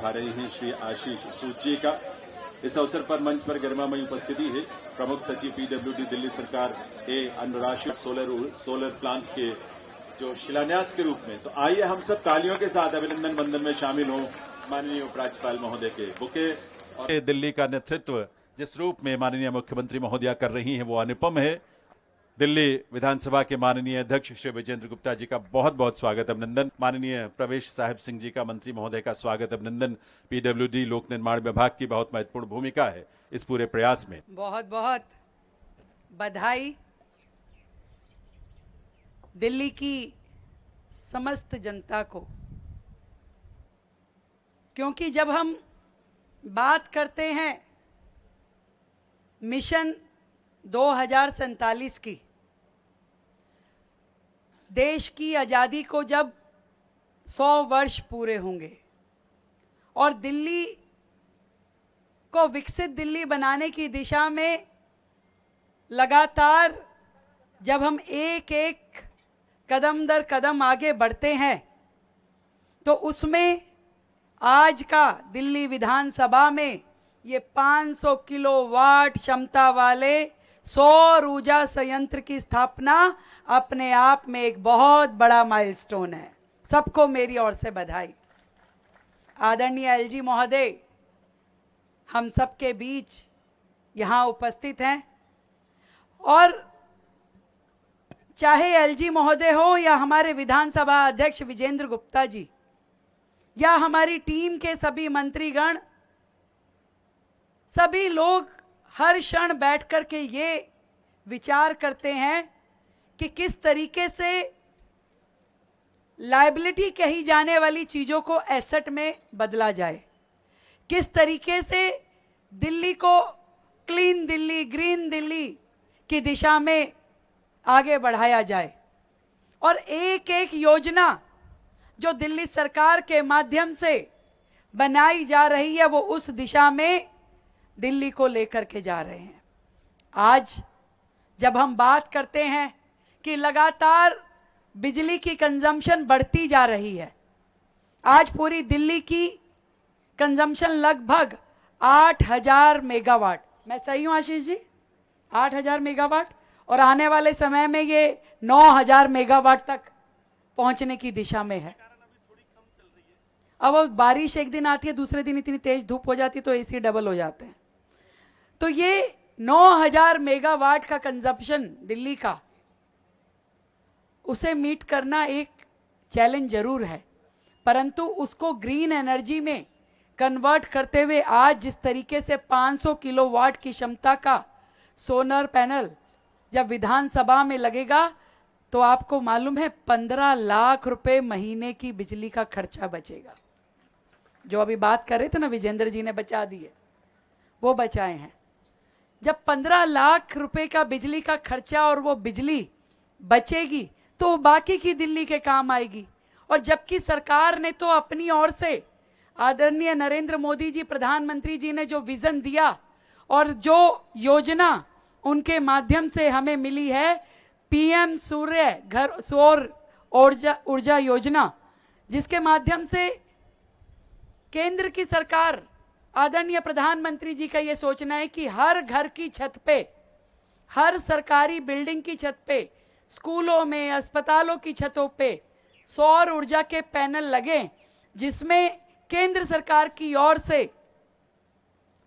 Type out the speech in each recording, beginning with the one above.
निभा रहे हैं श्री आशीष सूद जी का। इस अवसर पर मंच पर गरिमामयी उपस्थिति है प्रमुख सचिव पीडब्ल्यूडी दिल्ली सरकार ए अनुराशित सोलर प्लांट के जो शिलान्यास के रूप में। तो आइए हम सब तालियों के साथ अभिनंदन बंधन में शामिल हों माननीय उपराज्यपाल महोदय के बुके। और दिल्ली का नेतृत्व जिस रूप में माननीय मुख्यमंत्री महोदया कर रही हैं वो अनुपम है। दिल्ली विधानसभा के माननीय अध्यक्ष श्री विजेंद्र गुप्ता जी का बहुत बहुत स्वागत अभिनंदन। माननीय प्रवेश साहिब सिंह जी का मंत्री महोदय का स्वागत अभिनंदन। पीडब्ल्यूडी लोक निर्माण विभाग की बहुत महत्वपूर्ण भूमिका है इस पूरे प्रयास में। बहुत बहुत बधाई दिल्ली की समस्त जनता को, क्योंकि जब हम बात करते हैं मिशन 2047 की, देश की आज़ादी को जब 100 वर्ष पूरे होंगे और दिल्ली को विकसित दिल्ली बनाने की दिशा में लगातार जब हम एक एक कदम दर कदम आगे बढ़ते हैं, तो उसमें आज का दिल्ली विधानसभा में ये 500 किलोवाट क्षमता वाले सौर ऊर्जा संयंत्र की स्थापना अपने आप में एक बहुत बड़ा माइलस्टोन है। सबको मेरी ओर से बधाई। आदरणीय एलजी महोदय हम सबके बीच यहाँ उपस्थित हैं, और चाहे एलजी महोदय हो या हमारे विधानसभा अध्यक्ष विजेंद्र गुप्ता जी या हमारी टीम के सभी मंत्रीगण, सभी लोग हर क्षण बैठ कर के ये विचार करते हैं कि किस तरीके से लायबिलिटी कही जाने वाली चीज़ों को एसेट में बदला जाए, किस तरीके से दिल्ली को क्लीन दिल्ली, ग्रीन दिल्ली की दिशा में आगे बढ़ाया जाए। और एक एक योजना जो दिल्ली सरकार के माध्यम से बनाई जा रही है वो उस दिशा में दिल्ली को लेकर के जा रहे हैं। आज जब हम बात करते हैं कि लगातार बिजली की कंजम्पशन बढ़ती जा रही है, आज पूरी दिल्ली की कंजम्पशन लगभग 8000 मेगावाट, मैं सही हूँ आशीष जी? 8000 मेगावाट, और आने वाले समय में ये 9000 मेगावाट तक पहुंचने की दिशा में है। अब बारिश एक दिन आती है, दूसरे दिन इतनी तेज धूप हो जाती है तो एसी डबल हो जाते हैं। तो ये 9000 मेगावाट का कंजप्शन दिल्ली का, उसे मीट करना एक चैलेंज जरूर है, परंतु उसको ग्रीन एनर्जी में कन्वर्ट करते हुए आज जिस तरीके से 500 किलोवाट की क्षमता का सोलर पैनल जब विधानसभा में लगेगा तो आपको मालूम है 15 लाख रुपए महीने की बिजली का खर्चा बचेगा। जो अभी बात कर रहे थे ना, विजेंद्र जी ने बचा दिए, वो बचाए हैं। जब 15 लाख रुपए का बिजली का खर्चा और वो बिजली बचेगी तो बाकी की दिल्ली के काम आएगी। और जबकि सरकार ने तो अपनी ओर से, आदरणीय नरेंद्र मोदी जी प्रधानमंत्री जी ने जो विजन दिया और जो योजना उनके माध्यम से हमें मिली है, पीएम सूर्य घर सौर ऊर्जा योजना, जिसके माध्यम से केंद्र की सरकार, आदरणीय प्रधानमंत्री जी का ये सोचना है कि हर घर की छत पे, हर सरकारी बिल्डिंग की छत पे, स्कूलों में, अस्पतालों की छतों पे सौर ऊर्जा के पैनल लगे, जिसमें केंद्र सरकार की ओर से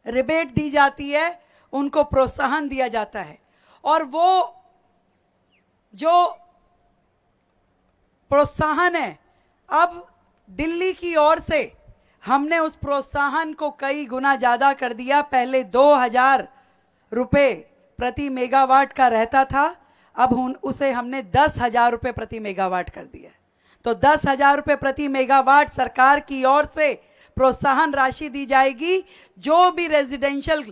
रिबेट दी जाती है, उनको प्रोत्साहन दिया जाता है। और वो जो प्रोत्साहन है, अब दिल्ली की ओर से हमने उस प्रोत्साहन को कई गुना ज़्यादा कर दिया। पहले 2000 रुपये प्रति मेगावाट का रहता था, अब उसे हमने 10,000 रुपये प्रति मेगावाट कर दिया। तो 10,000 रुपये प्रति मेगावाट सरकार की ओर से प्रोत्साहन राशि दी जाएगी। जो भी रेजिडेंशियल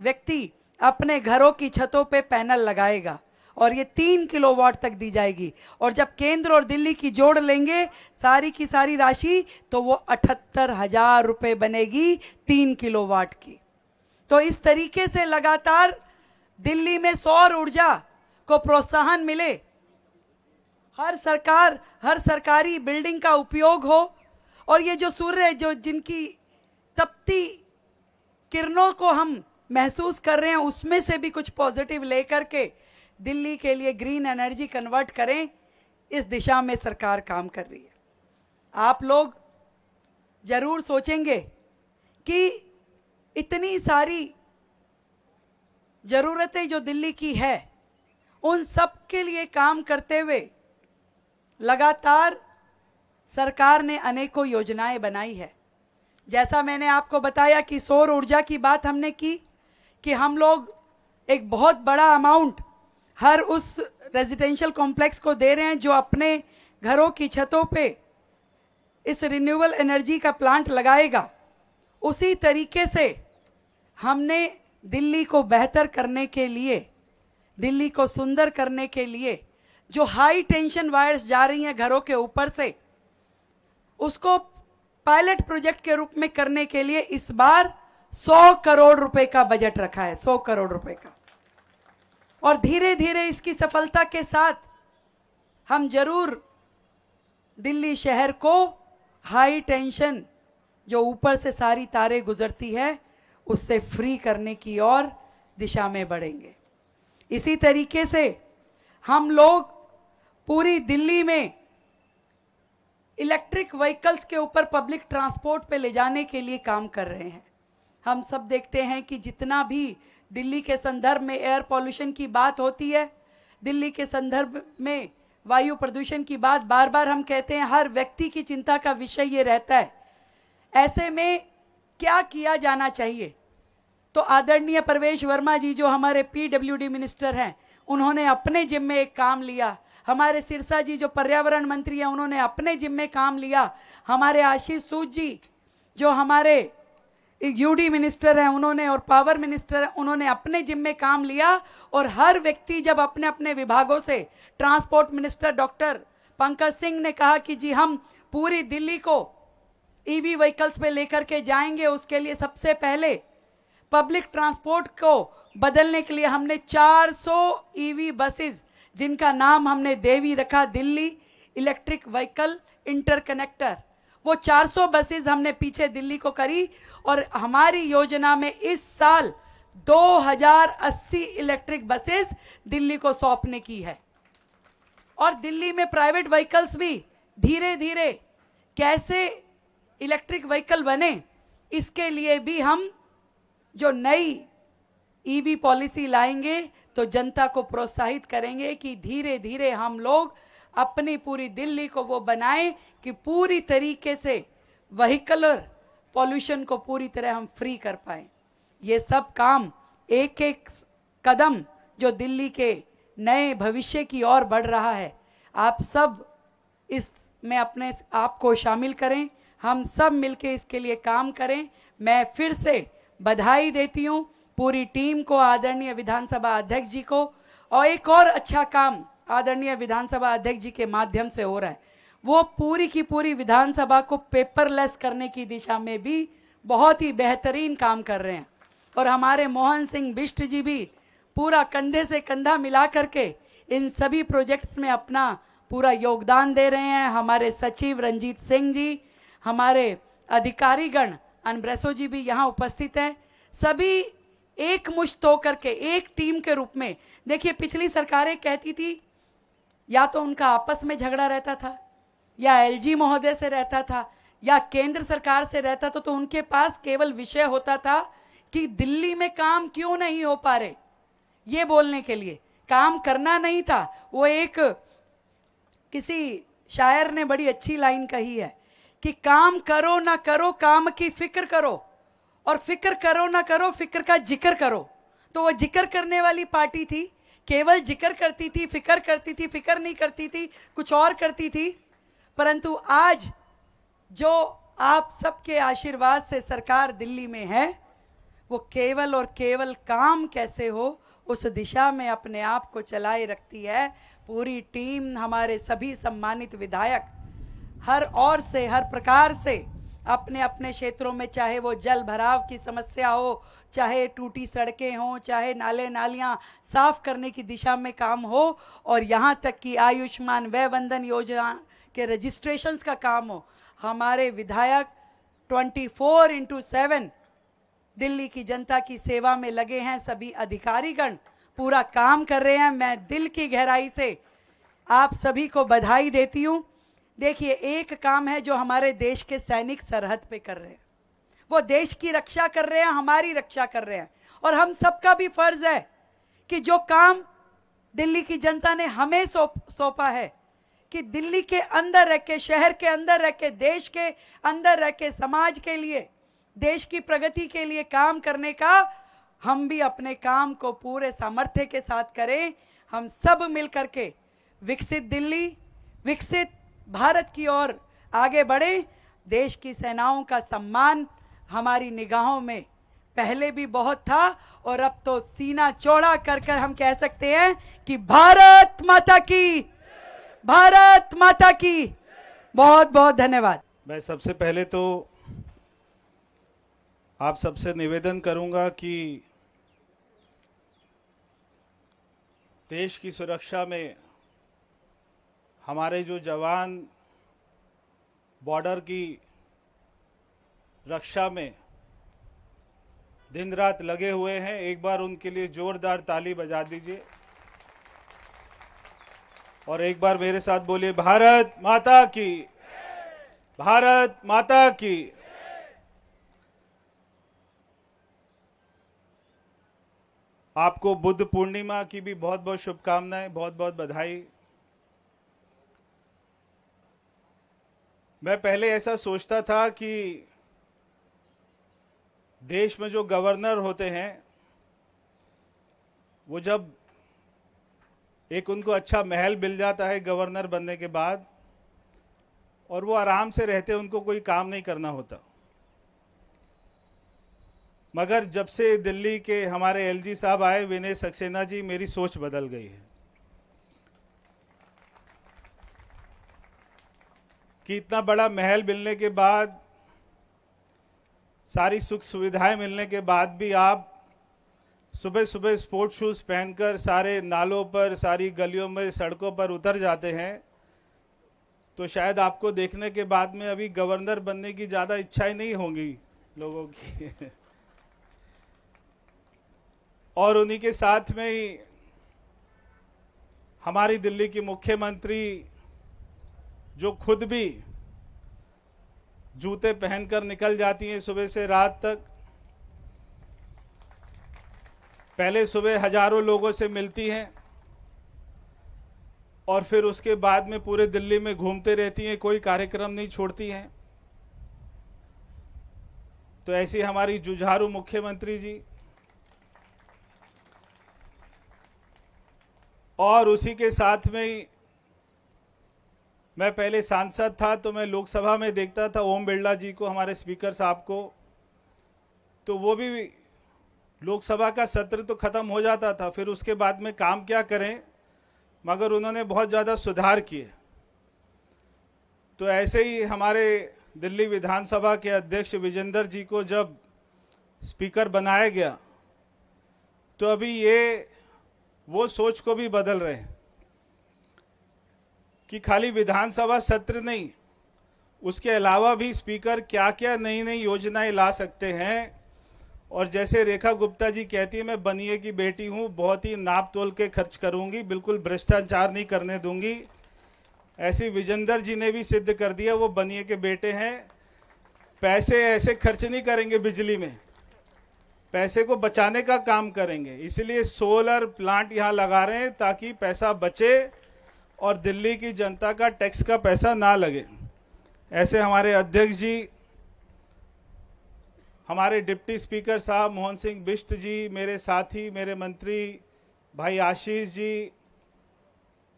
व्यक्ति अपने घरों की छतों पे पैनल लगाएगा, और ये 3 किलोवाट तक दी जाएगी। और जब केंद्र और दिल्ली की जोड़ लेंगे सारी की सारी राशि, तो वो 78,000 रुपये बनेगी 3 किलोवाट की। तो इस तरीके से लगातार दिल्ली में सौर ऊर्जा को प्रोत्साहन मिले, हर सरकारी बिल्डिंग का उपयोग हो। और ये जो सूर्य जो जिनकी तपती किरणों को हम महसूस कर रहे हैं, उसमें से भी कुछ पॉजिटिव लेकर के दिल्ली के लिए ग्रीन एनर्जी कन्वर्ट करें, इस दिशा में सरकार काम कर रही है। आप लोग जरूर सोचेंगे कि इतनी सारी जरूरतें जो दिल्ली की है, उन सब के लिए काम करते हुए लगातार सरकार ने अनेकों योजनाएं बनाई है। जैसा मैंने आपको बताया कि सौर ऊर्जा की बात हमने की कि हम लोग एक बहुत बड़ा अमाउंट हर उस रेजिडेंशियल कॉम्प्लेक्स को दे रहे हैं जो अपने घरों की छतों पे इस रिन्यूएबल एनर्जी का प्लांट लगाएगा। उसी तरीके से हमने दिल्ली को बेहतर करने के लिए, दिल्ली को सुंदर करने के लिए जो हाई टेंशन वायर्स जा रही हैं घरों के ऊपर से, उसको पायलट प्रोजेक्ट के रूप में करने के लिए इस बार 100 करोड़ रुपए का बजट रखा है, 100 करोड़ रुपए का। और धीरे धीरे इसकी सफलता के साथ हम जरूर दिल्ली शहर को हाई टेंशन जो ऊपर से सारी तारें गुजरती है उससे फ्री करने की ओर दिशा में बढ़ेंगे। इसी तरीके से हम लोग पूरी दिल्ली में इलेक्ट्रिक व्हीकल्स के ऊपर पब्लिक ट्रांसपोर्ट पे ले जाने के लिए काम कर रहे हैं। हम सब देखते हैं कि जितना भी दिल्ली के संदर्भ में एयर पॉल्यूशन की बात होती है, दिल्ली के संदर्भ में वायु प्रदूषण की बात बार बार हम कहते हैं, हर व्यक्ति की चिंता का विषय ये रहता है। ऐसे में क्या किया जाना चाहिए? तो आदरणीय प्रवेश वर्मा जी जो हमारे पीडब्ल्यूडी मिनिस्टर हैं, उन्होंने अपने जिम्मे एक काम लिया। हमारे सिरसा जी जो पर्यावरण मंत्री हैं, उन्होंने अपने जिम्मे काम लिया। हमारे आशीष सूद जी जो हमारे यूडी मिनिस्टर हैं, उन्होंने, और पावर मिनिस्टर हैं, उन्होंने अपने जिम्मे काम लिया। और हर व्यक्ति जब अपने अपने विभागों से, transport minister doctor Pankaj Singh ने कहा कि जी हम पूरी दिल्ली को ईवी व्हीकल्स पे लेकर के जाएंगे, उसके लिए सबसे पहले पब्लिक ट्रांसपोर्ट को बदलने के लिए हमने 400 ईवी बसेस, जिनका नाम हमने देवी रखा, दिल्ली इलेक्ट्रिक व्हीकल इंटरकनेक्टर, वो 400 बसेस हमने पीछे दिल्ली को करी। और हमारी योजना में इस साल 2080 इलेक्ट्रिक बसेस दिल्ली को सौंपने की है। और दिल्ली में प्राइवेट व्हीकल्स भी धीरे धीरे कैसे इलेक्ट्रिक व्हीकल बने, इसके लिए भी हम जो नई ईवी पॉलिसी लाएंगे तो जनता को प्रोत्साहित करेंगे कि धीरे धीरे हम लोग अपनी पूरी दिल्ली को वो बनाएं कि पूरी तरीके से व्हीकलर पॉल्यूशन को पूरी तरह हम फ्री कर पाएं। ये सब काम, एक एक कदम जो दिल्ली के नए भविष्य की ओर बढ़ रहा है, आप सब इसमें अपने आप को शामिल करें, हम सब मिलके इसके लिए काम करें। मैं फिर से बधाई देती हूँ पूरी टीम को, आदरणीय विधानसभा अध्यक्ष जी को। और एक और अच्छा काम आदरणीय विधानसभा अध्यक्ष जी के माध्यम से हो रहा है, वो पूरी की पूरी विधानसभा को पेपरलेस करने की दिशा में भी बहुत ही बेहतरीन काम कर रहे हैं। और हमारे मोहन सिंह बिष्ट जी भी पूरा कंधे से कंधा मिला करके इन सभी प्रोजेक्ट्स में अपना पूरा योगदान दे रहे हैं। हमारे सचिव रंजीत सिंह जी, हमारे अधिकारीगण अनब्रेसो जी भी यहाँ उपस्थित हैं। सभी एक मुश्त होकर के एक टीम के रूप में, देखिए पिछली सरकारें कहती थी या तो उनका आपस में झगड़ा रहता था, या एलजी महोदय से रहता था, या केंद्र सरकार से रहता था, तो उनके पास केवल विषय होता था कि दिल्ली में काम क्यों नहीं हो पा रहे, ये बोलने के लिए काम करना नहीं था। वो एक किसी शायर ने बड़ी अच्छी लाइन कही है कि काम करो ना करो, काम की फिक्र करो, और फिक्र करो ना करो, फिक्र का जिक्र करो। तो वो जिक्र करने वाली पार्टी थी, केवल जिक्र करती थी, फिक्र नहीं करती थी, कुछ और करती थी। परंतु आज जो आप सबके आशीर्वाद से सरकार दिल्ली में है, वो केवल और केवल काम कैसे हो उस दिशा में अपने आप को चलाए रखती है। पूरी टीम, हमारे सभी सम्मानित विधायक हर ओर से, हर प्रकार से अपने अपने क्षेत्रों में, चाहे वो जल भराव की समस्या हो, चाहे टूटी सड़कें हों, चाहे नाले नालियां साफ करने की दिशा में काम हो, और यहाँ तक कि आयुष्मान वय वंदन योजना के रजिस्ट्रेशंस का काम हो, हमारे विधायक 24/7 दिल्ली की जनता की सेवा में लगे हैं। सभी अधिकारीगण पूरा काम कर रहे हैं। मैं दिल की गहराई से आप सभी को बधाई देती हूं। देखिए, एक काम है जो हमारे देश के सैनिक सरहद पे कर रहे हैं, वो देश की रक्षा कर रहे हैं, हमारी रक्षा कर रहे हैं। और हम सबका भी फर्ज है कि जो काम दिल्ली की जनता ने हमें सौंपा है कि दिल्ली के अंदर रह के, शहर के अंदर रह के, देश के अंदर रह के, समाज के लिए, देश की प्रगति के लिए काम करने का, हम भी अपने काम को पूरे सामर्थ्य के साथ करें। हम सब मिलकर के विकसित दिल्ली, विकसित भारत की ओर आगे बढ़े। देश की सेनाओं का सम्मान हमारी निगाहों में पहले भी बहुत था और अब तो सीना चौड़ा कर कर हम कह सकते हैं कि भारत माता की, भारत माता की। बहुत बहुत धन्यवाद। मैं सबसे पहले तो आप सबसे निवेदन करूंगा कि देश की सुरक्षा में हमारे जो जवान बॉर्डर की रक्षा में दिन रात लगे हुए हैं, एक बार उनके लिए जोरदार ताली बजा दीजिए और एक बार मेरे साथ बोलिए, भारत माता की, भारत माता की। आपको बुद्ध पूर्णिमा की भी बहुत बहुत शुभकामनाएं, बहुत बहुत बधाई। मैं पहले ऐसा सोचता था कि देश में जो गवर्नर होते हैं वो जब एक उनको अच्छा महल मिल जाता है गवर्नर बनने के बाद और वो आराम से रहते, उनको कोई काम नहीं करना होता। मगर जब से दिल्ली के हमारे एलजी साहब आए, विनय सक्सेना जी, मेरी सोच बदल गई है कि इतना बड़ा महल मिलने के बाद, सारी सुख सुविधाएं मिलने के बाद भी आप सुबह सुबह स्पोर्ट शूज पहनकर सारे नालों पर, सारी गलियों में, सड़कों पर उतर जाते हैं, तो शायद आपको देखने के बाद में अभी गवर्नर बनने की ज़्यादा इच्छा ही नहीं होगी लोगों की। और उन्हीं के साथ में ही हमारी दिल्ली की मुख्यमंत्री जो खुद भी जूते पहनकर निकल जाती हैं सुबह से रात तक, पहले सुबह हजारों लोगों से मिलती हैं और फिर उसके बाद में पूरे दिल्ली में घूमते रहती हैं, कोई कार्यक्रम नहीं छोड़ती हैं। तो ऐसी हमारी जुझारू मुख्यमंत्री जी। और उसी के साथ में ही मैं पहले सांसद था तो मैं लोकसभा में देखता था ओम बिरला जी को, हमारे स्पीकर साहब को, तो वो भी लोकसभा का सत्र तो खत्म हो जाता था, फिर उसके बाद में काम क्या करें, मगर उन्होंने बहुत ज़्यादा सुधार किए। तो ऐसे ही हमारे दिल्ली विधानसभा के अध्यक्ष विजेंद्र जी को जब स्पीकर बनाया गया तो अभी ये वो सोच को भी बदल रहे हैं कि खाली विधानसभा सत्र नहीं, उसके अलावा भी स्पीकर क्या क्या नई नई योजनाएं ला सकते हैं। और जैसे रेखा गुप्ता जी कहती है, मैं बनिए की बेटी हूं, बहुत ही नाप तोल के खर्च करूंगी, बिल्कुल भ्रष्टाचार नहीं करने दूंगी। ऐसी विजेंद्र जी ने भी सिद्ध कर दिया, वो बनिए के बेटे हैं। पैसे ऐसे खर्च नहीं करेंगे, बिजली में पैसे को बचाने का काम करेंगे, इसलिए सोलर प्लांट यहाँ लगा रहे हैं ताकि पैसा बचे और दिल्ली की जनता का टैक्स का पैसा ना लगे। ऐसे हमारे अध्यक्ष जी, हमारे डिप्टी स्पीकर साहब मोहन सिंह बिष्ट जी, मेरे साथी, मेरे मंत्री भाई आशीष जी,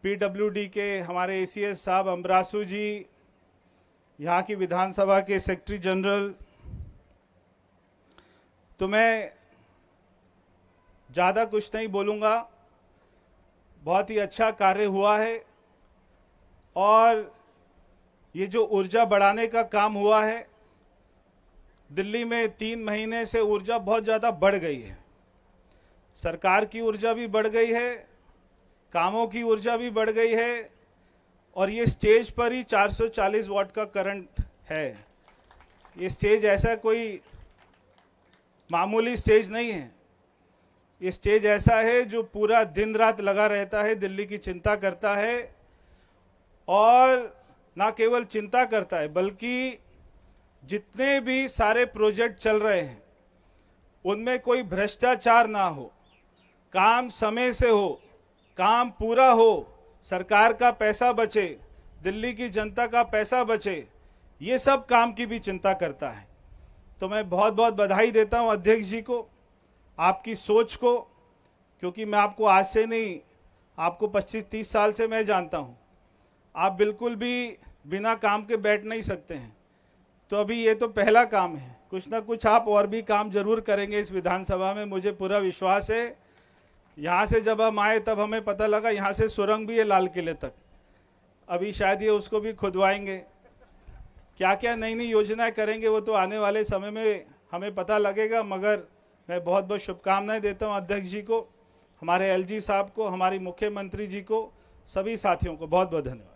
पीडब्ल्यूडी के हमारे एसीएस साहब अमरासू जी, यहाँ की विधानसभा के सेक्रेटरी जनरल। तो मैं ज़्यादा कुछ नहीं बोलूँगा, बहुत ही अच्छा कार्य हुआ है। और ये जो ऊर्जा बढ़ाने का काम हुआ है, दिल्ली में 3 महीने से ऊर्जा बहुत ज़्यादा बढ़ गई है। सरकार की ऊर्जा भी बढ़ गई है, कामों की ऊर्जा भी बढ़ गई है, और ये स्टेज पर ही 440 वाट का करंट है। ये स्टेज ऐसा कोई मामूली स्टेज नहीं है। ये स्टेज ऐसा है जो पूरा दिन रात लगा रहता है, दिल्ली की चिंता करता है, और ना केवल चिंता करता है बल्कि जितने भी सारे प्रोजेक्ट चल रहे हैं उनमें कोई भ्रष्टाचार ना हो, काम समय से हो, काम पूरा हो, सरकार का पैसा बचे, दिल्ली की जनता का पैसा बचे, ये सब काम की भी चिंता करता है। तो मैं बहुत बहुत बधाई देता हूं अध्यक्ष जी को, आपकी सोच को, क्योंकि मैं आपको आज से नहीं, आपको 25-30 साल से मैं जानता हूं, आप बिल्कुल भी बिना काम के बैठ नहीं सकते हैं। तो अभी ये तो पहला काम है, कुछ ना कुछ आप और भी काम जरूर करेंगे इस विधानसभा में, मुझे पूरा विश्वास है। यहाँ से जब हम आए तब हमें पता लगा यहाँ से सुरंग भी है लाल किले तक, अभी शायद ये उसको भी खुदवाएंगे। क्या क्या नई नई योजनाएं करेंगे वो तो आने वाले समय में हमें पता लगेगा, मगर मैं बहुत बहुत शुभकामनाएं देता हूं अध्यक्ष जी को, हमारे एलजी साहब को, हमारी मुख्यमंत्री जी को, सभी साथियों को बहुत बहुत धन्यवाद।